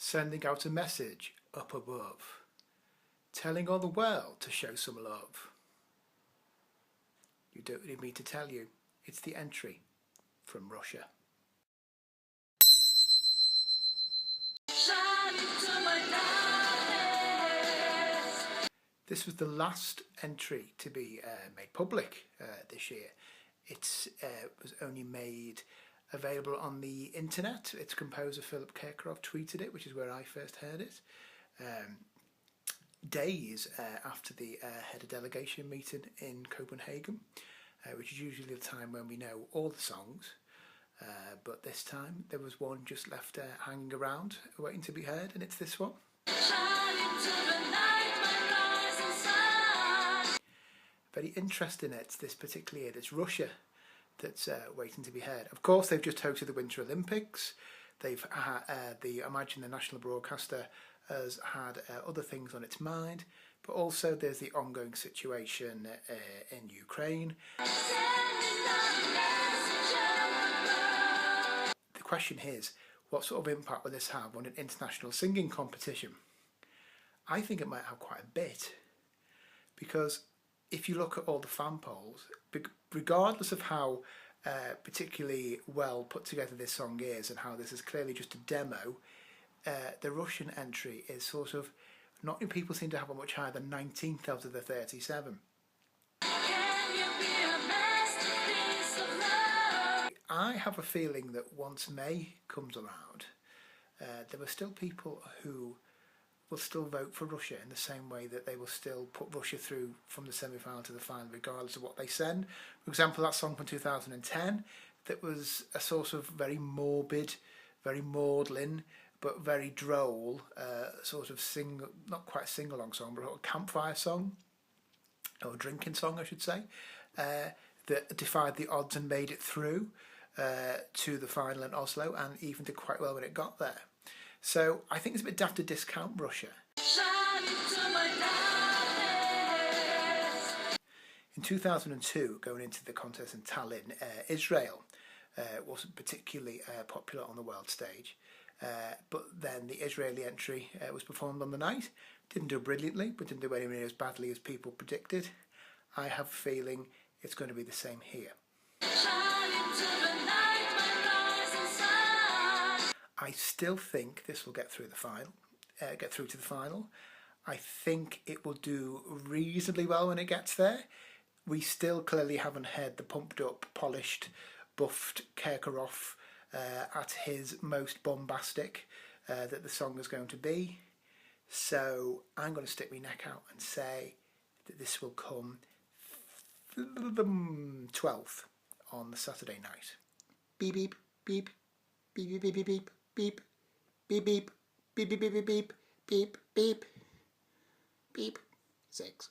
sending out a message up above, telling all the world to show some love. You don't need me to tell you, it's the entry from Russia. This was the last entry to be made public this year. It was only made available on the internet. Its composer Philip Kirkorov tweeted it, which is where I first heard it. Days after the head of delegation meeting in Copenhagen, which is usually the time when we know all the songs. But this time there was one just left hanging around, waiting to be heard, and it's this one. Very interesting, it's this particular year, it's Russia that's waiting to be heard. Of course, they've just hosted the Winter Olympics. They've had, I imagine the national broadcaster has had other things on its mind, but also there's the ongoing situation in Ukraine. The question is, what sort of impact will this have on an international singing competition? I think it might have quite a bit, because if you look at all the fan polls, regardless of how particularly well put together this song is and how this is clearly just a demo, the Russian entry is sort of, not many people seem to have a much higher than 19th out of the 37. I have a feeling that once May comes around, there are still people who will still vote for Russia in the same way that they will still put Russia through from the semi-final to the final regardless of what they send. For example, that song from 2010 that was a sort of very morbid, very maudlin but very droll sort of not quite sing-along song, but a campfire song, or drinking song I should say, that defied the odds and made it through to the final in Oslo, and even did quite well when it got there. So I think it's a bit daft to discount Russia. In 2002, going into the contest in Tallinn, Israel wasn't particularly popular on the world stage, but then the Israeli entry was performed on the night. Didn't do brilliantly, but didn't do anywhere near as badly as people predicted. I have a feeling it's going to be the same here. I still think this will get through the final. To the final. I think it will do reasonably well when it gets there. We still clearly haven't heard the pumped up, polished, buffed Kirkorov at his most bombastic that the song is going to be. So I'm going to stick my neck out and say that this will come the 12th on the Saturday night. Beep beep beep beep beep beep beep. Beep, beep, beep, beep, beep, beep, beep, beep, beep, beep, beep, 6.